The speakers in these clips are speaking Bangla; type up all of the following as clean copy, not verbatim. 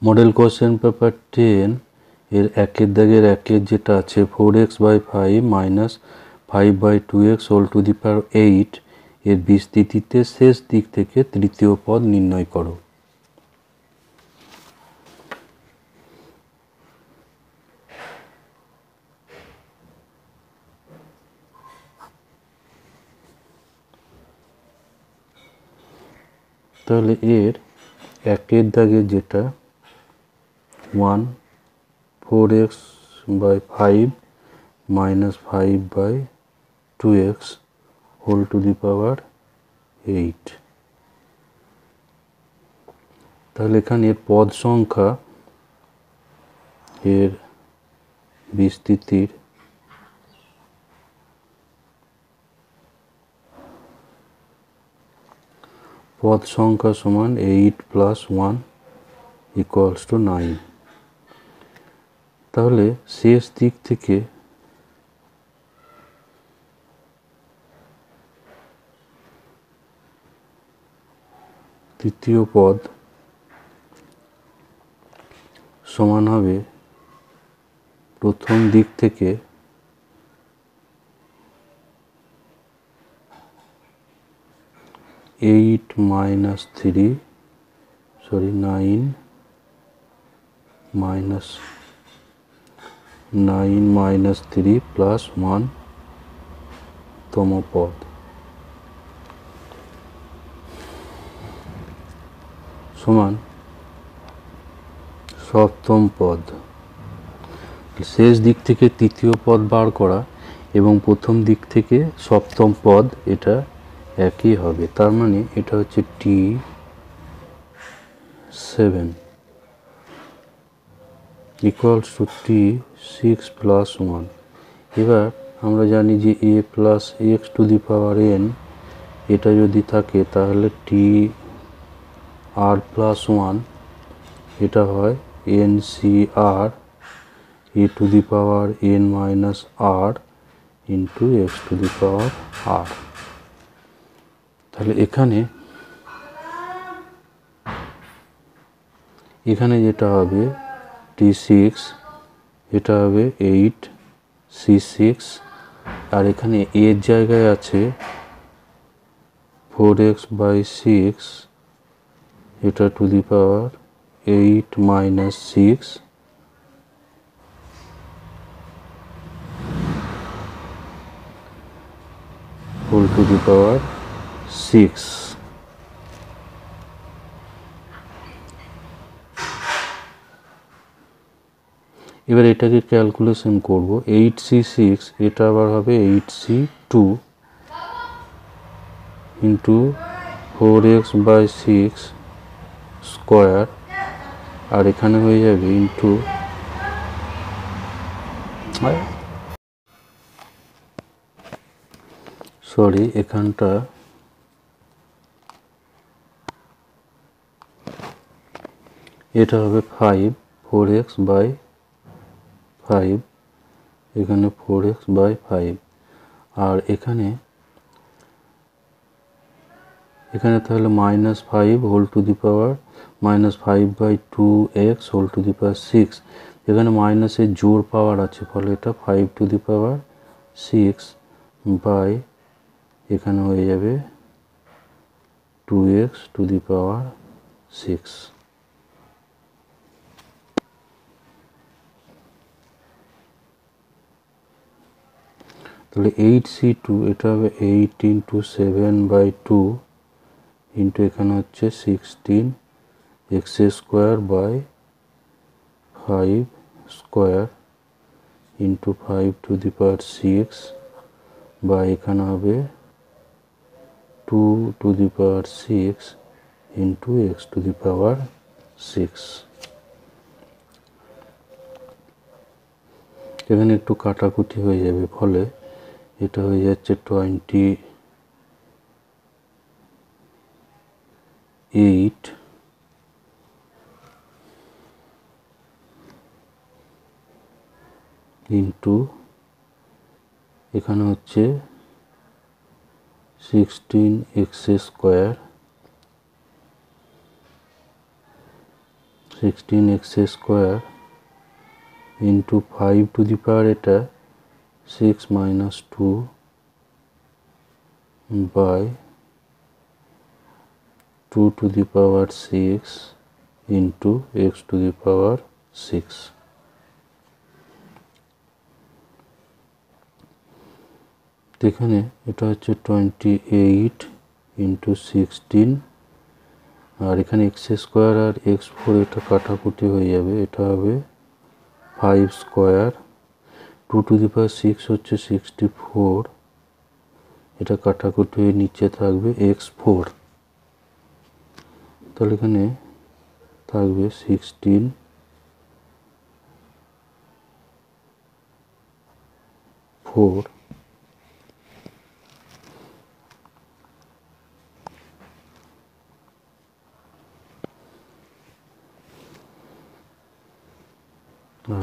মডেল কোশ্চেন পেপার 10 এর একের দাগের একের যেটা আছে 4x/5 minus 5/2x whole to the power 8 এর বিস্তৃতিতে শেষ দিক থেকে তৃতীয় পদ নির্ণয় করো। তাহলে এর একের দাগের যেটা 1 4x/5 minus 5/2x whole to the power 8। তাহলে এখানে পদ সংখ্যা এর বিস্তৃতির পদ সংখ্যা সমান 8 plus 1 equals to 9। তাহলে শেষ দিক থেকে তৃতীয় পদ সমান হবে প্রথম দিক থেকে 9 minus 3 plus 1 তম পদ সমান সপ্তম পদ। শেষ দিক থেকে তৃতীয় পদ বার করা এবং প্রথম দিক থেকে সপ্তম পদ এটা একই হবে, তার মানে এটা হচ্ছে T7 equals to T6 plus 1। এবার আমরা জানি যে a plus x to the power n এটা যদি থাকে তাহলে TR plus 1 এটা হয় NCR a to the power n minus r into x to the power r। তাহলে এখানে যেটা হবে T6 এটা হবে 8C6 আর এখানে এর জায়গায় আছে 4x/6 এটা two the power 8 minus 6 whole to the power 6। এবার এটাকে ক্যালকুলেশন করব। 8C6 এটা আবার হবে 8C2 ইন্টু 4x/6 স্কোয়ার আর এখানে হয়ে যাবে ইন্টু এখানটা এটা হবে 5 4x/5 এখানে 4x/5 আর এখানে তাহলে -5 whole to the power -5/2x whole to the power 6 এখানে মাইনাসের জোর পাওয়ার আছে ফলে এটা 5 টু দি পাওয়ার 6 বাই এখানে হয়ে যাবে 2x টু দি পাওয়ার 6। তাহলে 8C2 এটা হবে 8 into 7/2 ইন্টু এখানে হচ্ছে 16x square by 5 square into 5 to the power 6 বা এখানে হবে 2 to the power 6 into x to the power 6। এখানে একটু কাটাকুটি হয়ে যাবে ফলে এটা হয়ে যাচ্ছে 28 ইন্টু এখানে হচ্ছে 16x square 16x square into 5 to the power এটা 6 minus 2 by 2 to the power 6 into x to the power 6. এখানে এটা হচ্ছে 28 into 16 আর এখানে x স্কোয়ার আর x4 এটা কাটাকুটি হয়ে যাবে, এটা হবে 5 স্কোয়ার, 2 to the power 6 হচ্ছে 64, এটা কাটাকুটি হয়ে নিচে থাকবে x4, তাহলে এখানে থাকবে 16 4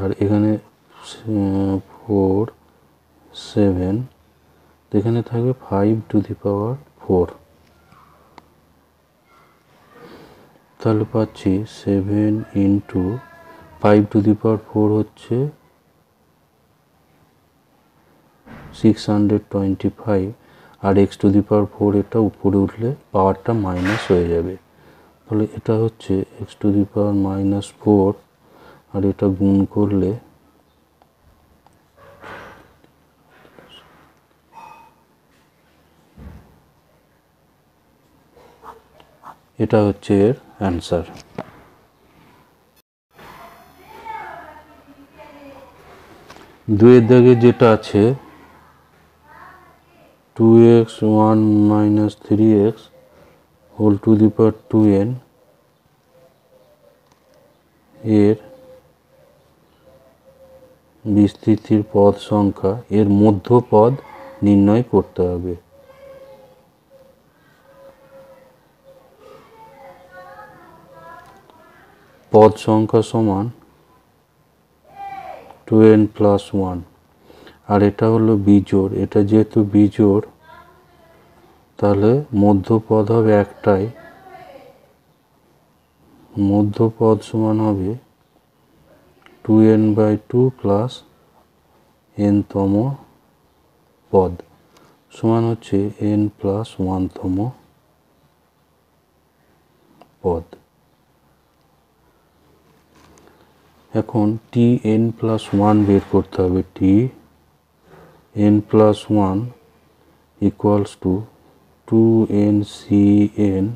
আর এখানে 4 7, এখানে থাকবে 5 টু দি পাওয়ার 4, তাহলে পাচ্ছি 7 ইন্টু 5 টু দি পাওয়ার 4 হচ্ছে 625 আর x টু দি পাওয়ার 4 এটা উপরে উঠলে পাওয়ারটা মাইনাস হয়ে যাবে, তাহলে এটা হচ্ছে x to the power minus 4 আর এটা গুণ করলে এটা হচ্ছে এর অ্যান্সার। দুইয়ের দাগে যেটা আছে 2x 1 minus 3x whole to the power 2n এর বিস্তৃতির পদ সংখ্যা এর মধ্য পদ নির্ণয় করতে হবে। পদ সংখ্যা সমান 2n প্লাস 1 আর এটা হলো বিজোড়, এটা যেহেতু বিজোড় তাহলে মধ্যপদ হবে একটাই, মধ্যপদ সমান হবে 2n/2 প্লাস n তম পদ সমান হচ্ছে n প্লাস 1 তম পদ। এখন tn প্লাস 1 বের করতে হবে, tn plus 1 equals two 2ncn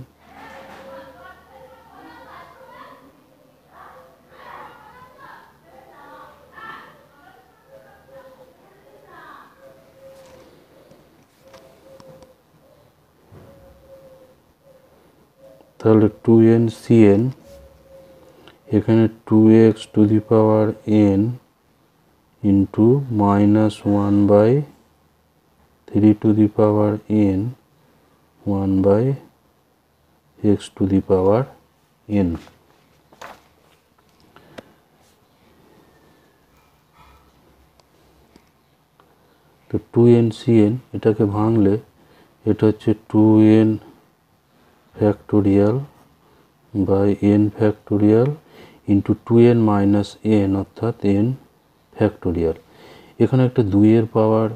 তাহলে 2ncn এখানে 2x to the power n into minus 1/3 to the power n 1/x to the power n। তো 2ncn এটাকে ভাঙলে এটা হচ্ছে 2n factorial by n factorial into 2n minus n অর্থাৎ n ফ্যাক্টোরিয়াল। এখানে একটা 2 এর পাওয়ার,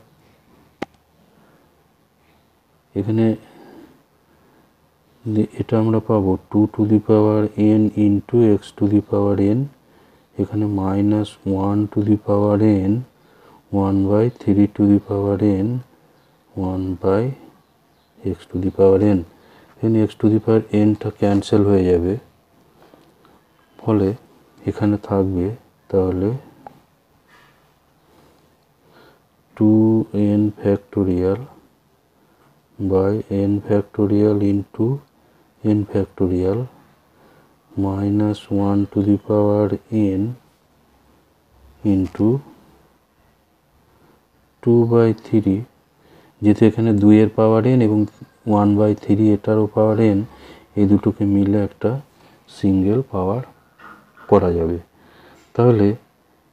এখানে এটা আমরা পাবো 2 to the power n into x to the power n, এখানে minus 1 to the power n 1/3 to the power n 1/x to the power n, এখানে x টু দি পাওয়ার nটা ক্যান্সেল হয়ে যাবে, ফলে এখানে থাকবে তাহলে 2n factorial by n factorial into n factorial minus 1 to the power n into 2/3, যেহেতু এখানে 2 এর পাওয়ার n এবং 1/3 এটারও পাওয়ার n, এই দুটোকে মিলে একটা সিঙ্গেল পাওয়ার করা যাবে, তাহলে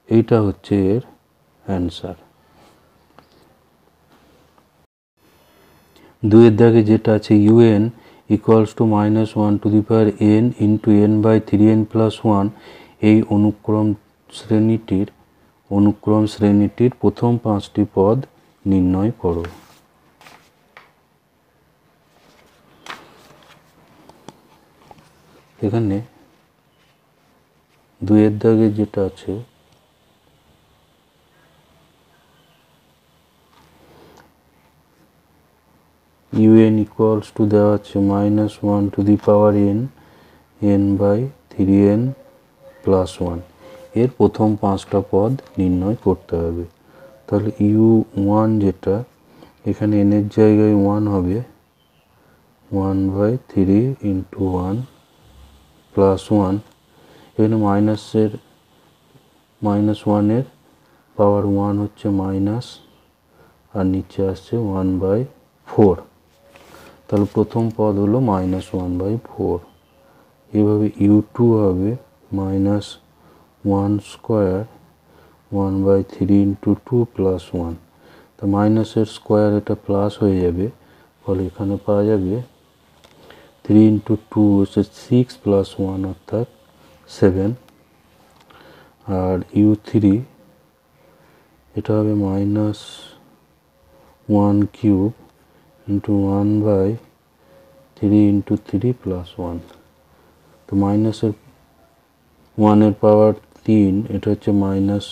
এইটা হচ্ছে এর অ্যান্সার। দুইয়ের দাগে যেটা আছে un equals to minus 1 to the power n into n by 3n plus 1 এই অনুক্রম শ্রেণীটির প্রথম 5টি পদ নির্ণয় করো। এখানে 2-এর দাগে যেটা আছে un ইকুয়ালস টু দেওয়া আছে minus 1 to the power n by 3n plus 1 এর প্রথম 5টা পদ নির্ণয় করতে হবে। তাহলে u1 যেটা এখানে n এর জায়গায় 1 হবে 1 বাই 3 ইন্টু 1 প্লাস 1, এখানে মাইনাস 1 এর পাওয়ার 1 হচ্ছে মাইনাস, আর নিচে আসছে 1 বাই 4, তাহলে প্রথম পদ হলো মাইনাস 1 বাই 4। এভাবে u2 হবে minus 1 square 1 by 3 into 2 plus 1, তো মাইনাসের স্কোয়ার এটা প্লাস হয়ে যাবে, ফলে এখানে পাওয়া যাবে 3 ইন্টু 2 হচ্ছে 6 প্লাস 1 অর্থাৎ 7, আর u3 এটা হবে minus 1 cube into 1 by 3 into 3 plus 1, তো মাইনাসের 1 এর পাওয়ার 3 এটা হচ্ছে মাইনাস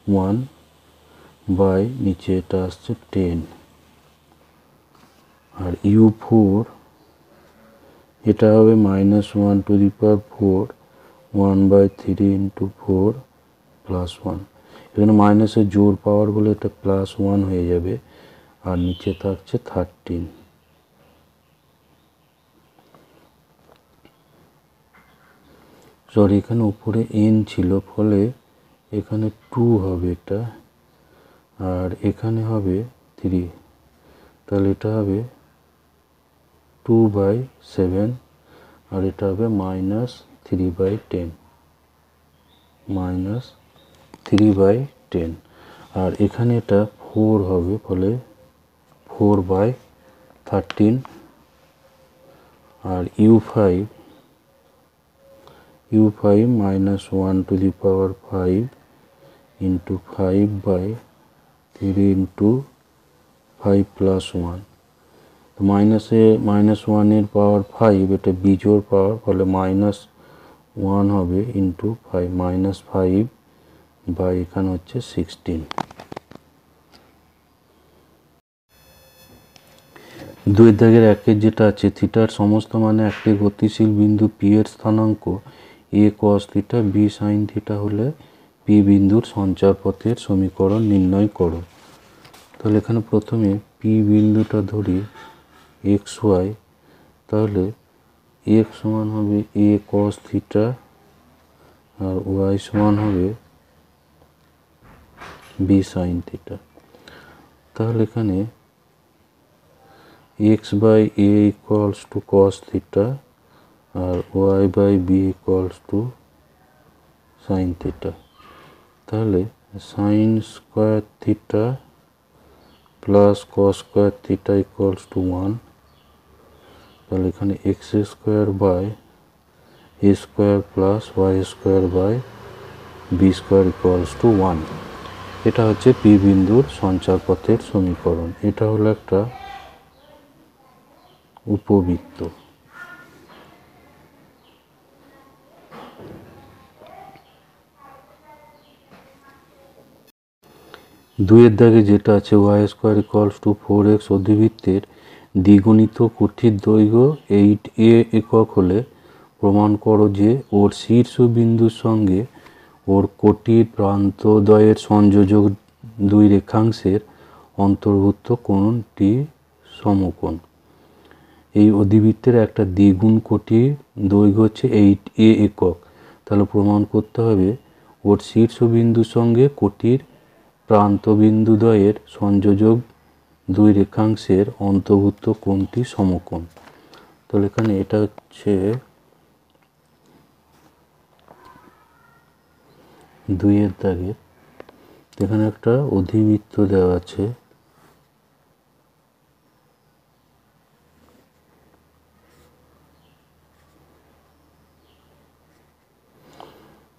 1 বাই নিচে এটা আসছে 10, আর u4 এটা হবে minus 1 to the power 4 1 by 3 into 4 plus 1, এখানে মাইনাসের জোর পাওয়ার বলে এটা প্লাস 1 হয়ে যাবে, আর নিচে থাকছে 13। সরি, এখানে উপরে n ছিল, ফলে এখানে 2 হবে এটা, আর এখানে হবে 3, তাহলে এটা হবে 2 বাই 7, আর এটা হবে মাইনাস 3 বাই 10, মাইনাস 3 বাই 10, আর এখানে এটা 4 হবে, ফলে 4 বাই 13, আর u5 minus 1 to the power 5 into 5 by 3 into 5 plus 1, তো মাইনাস 1 এর পাওয়ার 5 এটা বিজোড় পাওয়ার, ফলে মাইনাস 1 হবে ইন্টু 5 মাইনাস 5 বাই এখানে হচ্ছে 16। 2 দাগের 1 যেটা আছে থিটার সমস্ত মানে একটি গতিশীল বিন্দু p এর স্থানাঙ্ক a cos theta b sin theta হলে p বিন্দুর সঞ্চারপথের সমীকরণ নির্ণয় করো। তাহলে এখানে প্রথমে p বিন্দুটা ধরি xy, তাহলে x সমান হবে a cos থিটা আর y সমান হবে b sin থিটা। তাহলে এখানে x by a equals to cos theta আর y by b equals to sin theta. তাহলে sin square theta plus cos square theta equals to 1, তাহলে এখানে x square by a square plus y square by b square equals to 1। এটা হচ্ছে p বিন্দুর সঞ্চারপথের সমীকরণ। এটা হলো একটা উপবৃত্ত। দুইয়ের দাগে যেটা আছে y square equals two 4x অধিবৃত্তের দ্বিগুণিত কটির দৈর্ঘ্য 8a একক হলে প্রমাণ করো যে ওর শীর্ষবিন্দুর সঙ্গে ওর কটির প্রান্তদ্বয়ের সংযোজক দুই রেখাংশের অন্তর্ভুক্ত কোণটি সমকোণ। এই অধিবৃত্তের একটা দ্বিগুণ কোটির দৈর্ঘ্য হচ্ছে 8a একক, তাহলে প্রমাণ করতে হবে ওর শীর্ষবিন্দুর সঙ্গে কোটির প্রান্তবিন্দুদ্বয়ের সংযোজক দুই রেখাংশের অন্তর্ভুক্ত কোণটি সমকোণ। তাহলে এখানে এটা হচ্ছে 2 দাগের, এখানে একটা অধিবৃত্ত দেওয়া আছে,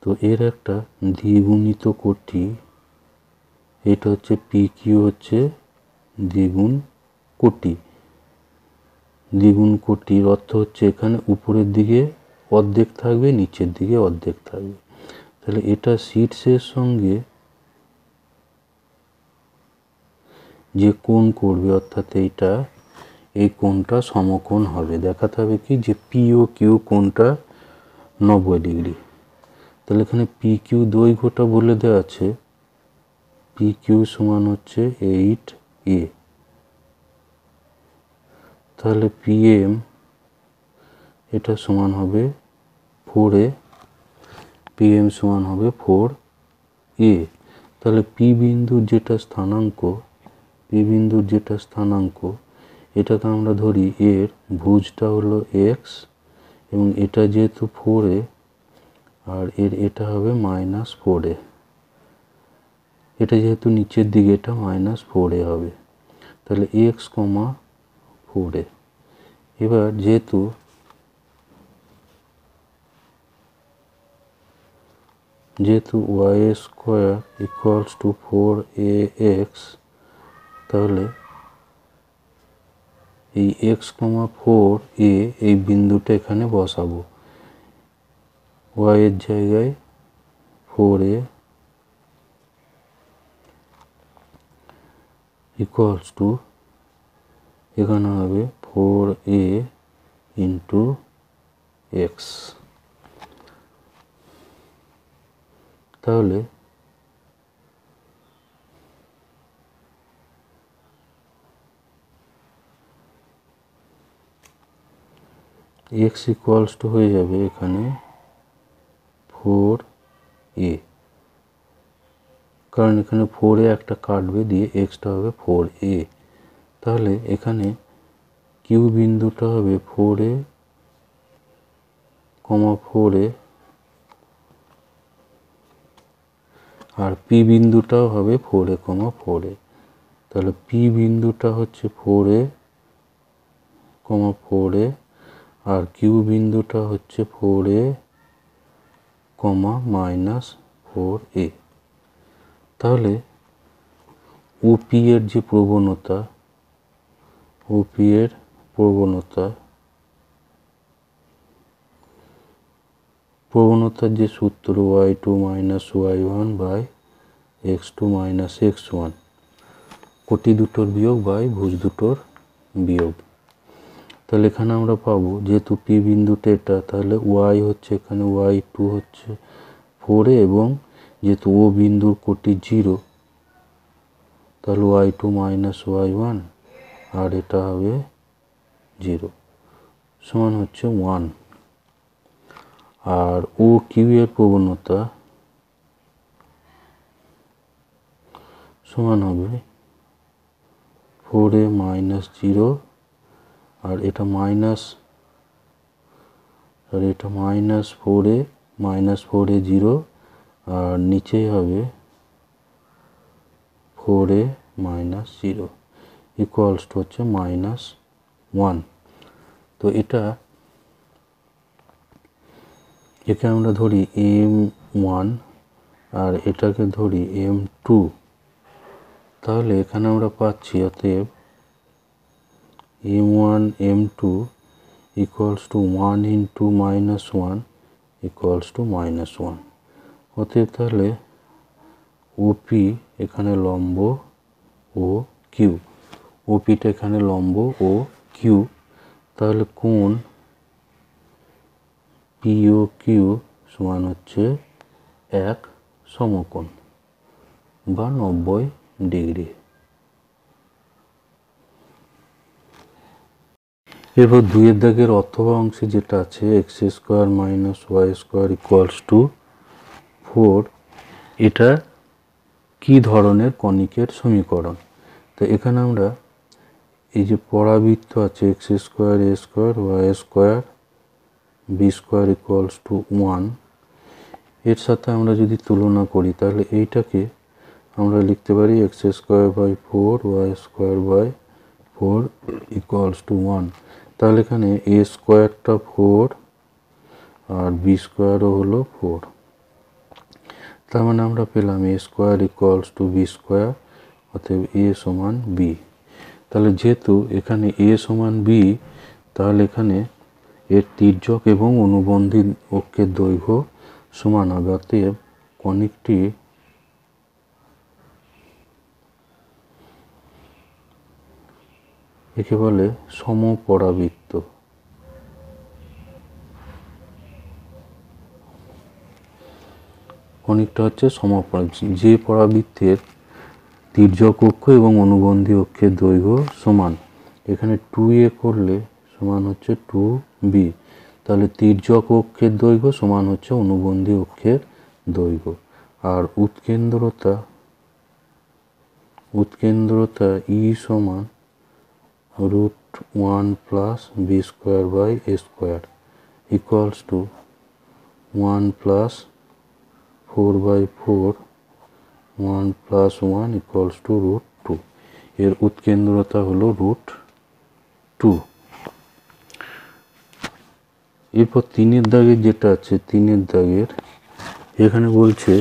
তো এর একটা দ্বিগুণিত কোটি, এটা হচ্ছে পি কিউ হচ্ছে দ্বিগুণ কোটি। দ্বিগুণ কোটির অর্থ হচ্ছে এখানে উপরের দিকে অর্ধেক থাকবে, নিচের দিকে অর্ধেক থাকবে। তাহলে এটা শীর্ষের সঙ্গে যে কোণ করবে, অর্থাৎ এই কোণটা সমকোণ হবে। দেখাতে হবে কি যে পি ও কিউ কোণটা 90 ডিগ্রি। তাহলে এখানে পি কিউ দৈর্ঘ্যটা বলে দেওয়া আছে, পি কিউ সমান হচ্ছে 8a। তাহলে পিএম এটা সমান হবে 4a, পিএম সমান হবে 4a। তাহলে পি বিন্দুর যেটা স্থানাঙ্ক, এটাকে আমরা ধরি এর ভুজটা হলো এক্স, এবং এটা যেহেতু 4a আর এটা হবে -4a। এটা যেহেতু নিচের দিকে, এটা -4a হবে। তাহলে এক্স, 4a। এবার যেহেতু y square equals two 4ax, তাহলে এই x, 4a এই বিন্দুটা এখানে বসাবো। y এর জায়গায় 4a ইকুয়ালস টু এখানে হবে 4a ইন্টু এক্স। তাহলে এক্স ইকুয়ালস টু হয়ে যাবে এখানে 4a, কারণ এখানে 4a একটা কাটবে, দিয়ে এক্সটা হবে 4a। তাহলে এখানে কিউ বিন্দুটা হবে 4a, 4a, আর পি বিন্দুটাও হবে 4a, 4a। তাহলে পি বিন্দুটা হচ্ছে 4a, 4a, আর কিউ বিন্দুটা হচ্ছে 4a, -4a। তাহলে ওপি এর যে প্রবণতার যে সূত্র y2 - y1/x2 - x1, কোটি দুটোর বিয়োগ বাই ভুজ দুটোর বিয়োগ। তাহলে এখানে আমরা পাবো যেহেতু পি বিন্দুটা এটা, তাহলে y হচ্ছে এখানে y2 হচ্ছে 4a, এবং যেহেতু ও বিন্দুর কোটি 0, তাহলে y2 - y1, আর এটা হবে 0 সমান হচ্ছে 1। আর ও কিউ এর প্রবণতা সমান হবে 4a - 0, আর এটা -4a, -4a 0, আর নিচেই হবে 4a - 0 ইকুয়ালস টু হচ্ছে -1। তো একে আমরা ধরি m1 আর এটাকে ধরি m2। তাহলে এখানে আমরা পাচ্ছি অতএব m1 m2 equals to 1 into -1 equals to -1। অতএব তাহলে ওপি এখানে লম্ব ও কিউ, ওপিটা এখানে লম্ব ও কিউ। তাহলে কোণ পি ও কিউ সমান হচ্ছে এক সমকোণ বা 90 ডিগ্রি। এরপর 2 দাগের অথবা অংশে যেটা আছে x² - y² ইকুয়ালস টু 4, এটা কি ধরনের কনিকের সমীকরণ? তো এখানে আমরা এই যে পরাবৃত্ত আছে x², a², y², b² equals to 1, এর সাথে আমরা যদি তুলনা করি, তাহলে এইটাকে আমরা লিখতে পারি x²/4, y²/4 ইকুয়ালস টু 1। তাহলে এখানে a² 4 আর b² হলো 4। তার মানে আমরা পেলাম a square equals to B square, অতএব a সমান b। তাহলে যেহেতু এখানে a সমান b, তাহলে এখানে এর তির্যক এবং অনুবন্ধী অক্ষের দৈর্ঘ্য সমান হবে। অতএব কনিকটি একে বলে সমপরাবৃত্ত। কনিকটা হচ্ছে সমপরাবৃত্ত, যে পরাবৃত্তের তির্যক অক্ষ এবং অনুবন্ধী অক্ষের দৈর্ঘ্য সমান। এখানে 2a করলে সমান হচ্ছে 2b, তাহলে তির্যক অক্ষের দৈর্ঘ্য সমান হচ্ছে অনুবন্ধী অক্ষের দৈর্ঘ্য। আর উৎকেন্দ্রতা ই সমান √1 plus B square by A square equals to 1 plus 4/4 1 plus 1 equals to √2। এর উৎকেন্দ্রতা হলো √2। এরপর 3-এর দাগের যেটা আছে, 3-এর দাগের এখানে বলছে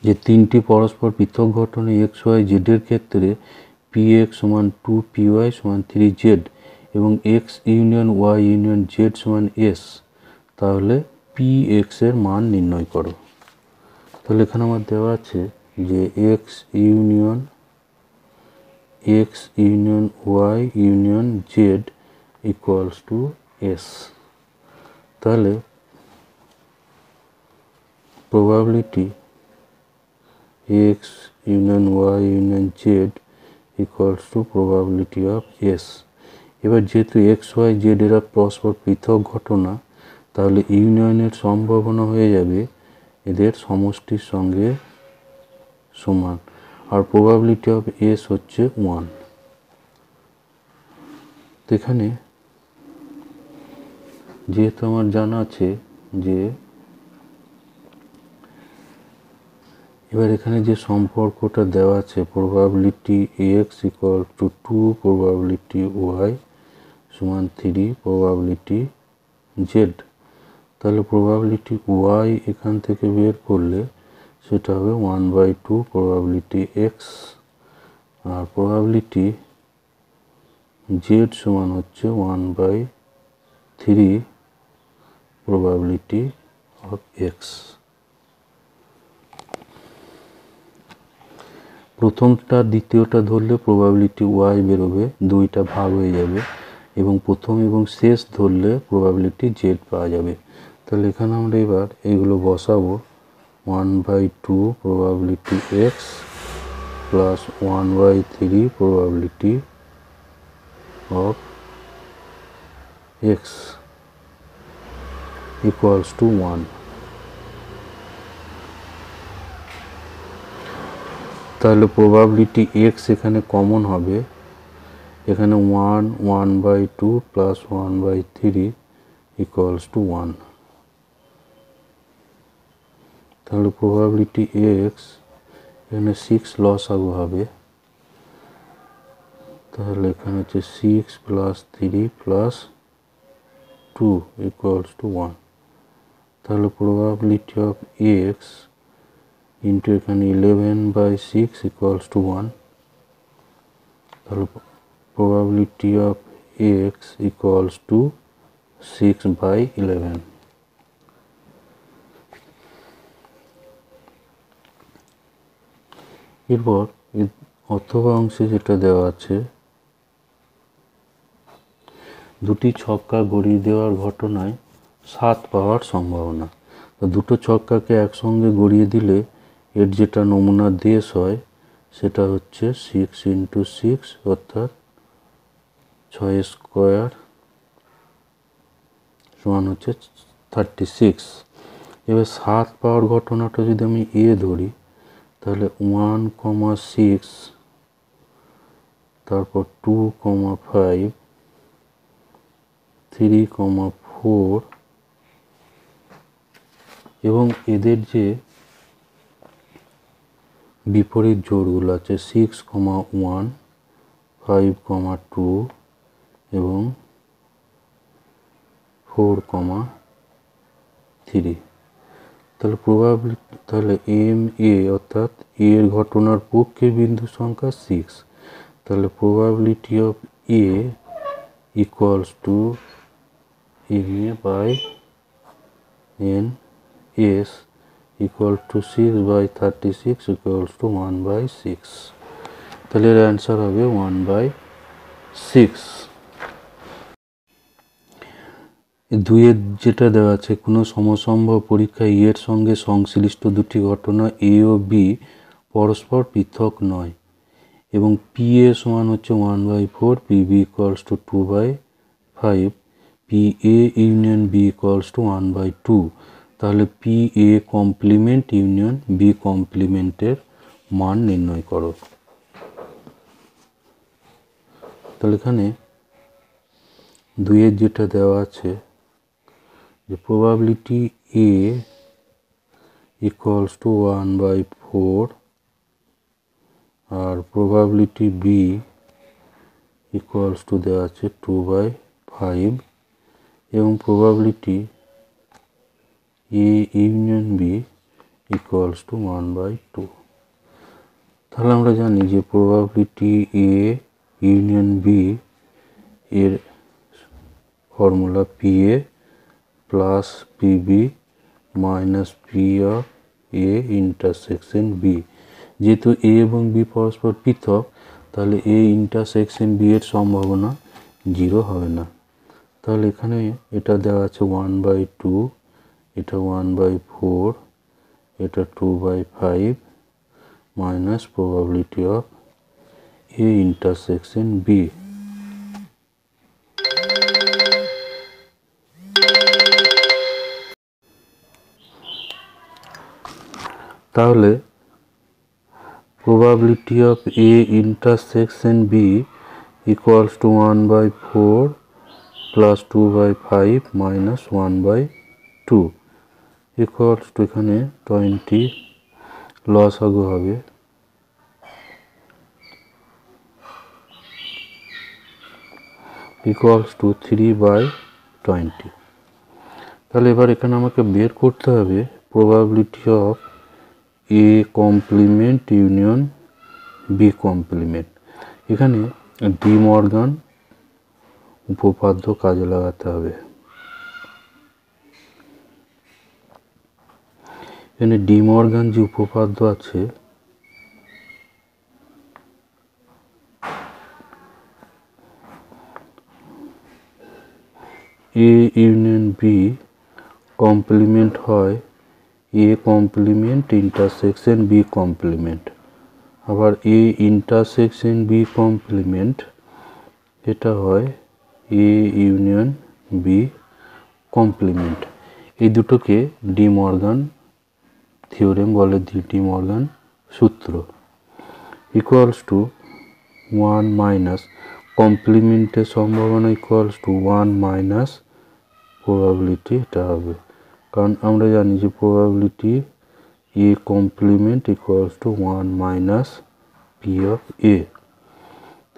যে তিনটি পরস্পর পৃথক ঘটনা এক্স ওয়াই জেডের ক্ষেত্রে পি এক্স সমান 2py সমান 3z এবং X union Y union Z সমান এস, তাহলে পি এক্স এর মান নির্ণয় করো। তাহলে এখানে আমার দেওয়া আছে যে X union Y union Z equals to S. তাহলে probability X union Y union Z equals to probability of S. এবার যেহেতু এক্স ওয়াই জেড এরা পরস্পর পৃথক ঘটনা, তাহলে ইউনিয়নের সম্ভাবনা হয়ে যাবে এদের সমষ্টির সঙ্গে সমান, আর প্রবাবিলিটি অফ এস হচ্ছে 1। তো এখানে যেহেতু আমার জানা আছে যে এবার এখানে যে সম্পর্কটা দেওয়া আছে probability X equal to 2 probability Y সমান 3 প্রবাবিলিটি জেড, তাহলে প্রবাবিলিটি ওয়াই এখান থেকে বের করলে সেটা হবে 1/2 প্রবাবিলিটি এক্স, আর প্রবাবিলিটি জেড সমান হচ্ছে 1/3 প্রবাবিলিটি অফ এক্স। প্রথমটা দ্বিতীয়টা ধরলে প্রবাবিলিটি ওয়াই বেরোবে, দুইটা ভাগ হয়ে যাবে, এবং প্রথম এবং শেষ ধরলে প্রবাবিলিটি জেড পাওয়া যাবে। তাহলে এখানে আমরা এবার এগুলো বসাবো। 1/2 probability x plus 1/3 probability of x equals to 1। তাহলে প্রবাবিলিটি এক্স এখানে কমন হবে, এখানে 1/2 প্লাস 1/3 ইকুয়ালস টু 1। তাহলে প্রবাবিলিটি এক্স এখানে 6 লসাগু হবে, তাহলে এখানে হচ্ছে 6 প্লাস 3 প্লাস 2 ইকুয়ালস টু 1। তাহলে প্রবাবিলিটি অফ এক্স ইন্টু এখানে 11/6 ইকুয়ালস টু 1। তাহলে probability of x equals to 6/11। এরপর অথবা অংশে যেটা দেওয়া আছে, দুটি ছক্কা গড়িয়ে দেওয়ার ঘটনায় 7 পাওয়ার সম্ভাবনা। তো দুটো ছক্কাকে একসঙ্গে গড়িয়ে দিলে এর যেটা নমুনা দেশ হয় সেটা হচ্ছে 6 × 6 অর্থাৎ 6 স্কোয়ার সমান হচ্ছে 36। এবার 7 পাওয়ার ঘটনাটা যদি আমি এ ধরি, তাহলে 1,6 তারপর 2,5 3,4 এবং এদের যে বিপরীত জোড়গুলো আছে 6,1 5,2 এবং 4,3। তাহলে প্রবাবিলিটি, তাহলে এম এ অর্থাৎ এর ঘটনার পক্ষে বিন্দু সংখ্যা 6, তাহলে probability of A equals to A by N S equal to 6/36 equals to 1/6। তাহলে এর অ্যান্সার হবে 1/6। দুইয়ের যেটা দেওয়া আছে, কোনো সমসম্ভব পরীক্ষায় এর সঙ্গে সংশ্লিষ্ট দুটি ঘটনা এ ও বি পরস্পর পৃথক নয় এবং পি এ সমান হচ্ছে 1/4, P B equals to 2/5, P A union B equals to 1/2। তাহলে P A complement union B কমপ্লিমেন্টের মান নির্ণয় করো। তাহলে এখানে দুইয়ের যেটা দেওয়া আছে যে প্রবাবিলিটি এ ইকুয়ালস টু 1/4 আর প্রবাবিলিটি বি ইকুয়ালস টু দেওয়া আছে 2/5 এবং probability A union B equals to 1/2। তাহলে আমরা জানি যে প্রবাবিলিটি এ ইউনিয়ন বি এর formula P A plus PB minus P of A intersection B. যেহেতু এ এবং বি পরস্পর পৃথক, তাহলে এ ইন্টারসেকশন বি এর সম্ভাবনা 0 হবে না। তাহলে এখানে এটা দেওয়া আছে 1/2, এটা 1/4, এটা 2/5 minus probability of A intersection B. তাহলে probability of A intersection B equals to 1/4 plus 2/5 minus 1/2 equals to এখানে 20 লসাগু হবে equals to 3/20। তাহলে এবার এখানে আমাকে বের করতে হবে probability of A complement union B complement। এখানে ডি মর্গান উপপাদ্য কাজে লাগাতে হবে। এখানে ডি মর্গান যে উপপাদ্য আছে এ ইউনিয়ন বি কমপ্লিমেন্ট হয় A complement intersection B complement, আবার এ ইন্টারসেকশন বি কমপ্লিমেন্ট এটা হয় এ ইউনিয়ন বি কমপ্লিমেন্ট। এই দুটোকে ডি মর্গান থিওরেম বলে, ডি মর্গান সূত্র। ইকুয়ালস টু 1 মাইনাস কমপ্লিমেন্টের সম্ভাবনা ইকুয়ালস টু 1 মাইনাস প্রবাবিলিটি, এটা হবে কারণ আমরা জানি যে probability A complement equals to 1 minus P of A.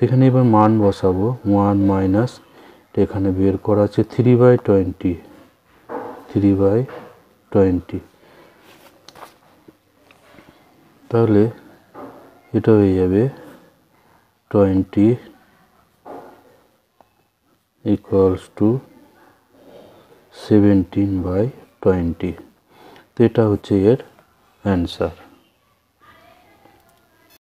এখানে এবার মান বসাবো 1 মাইনাস, এখানে বের করা আছে 3/20। তাহলে এটা হয়ে যাবে 20 ইকুয়ালস টু 17/20। তো এটা হচ্ছে এর অ্যান্সার।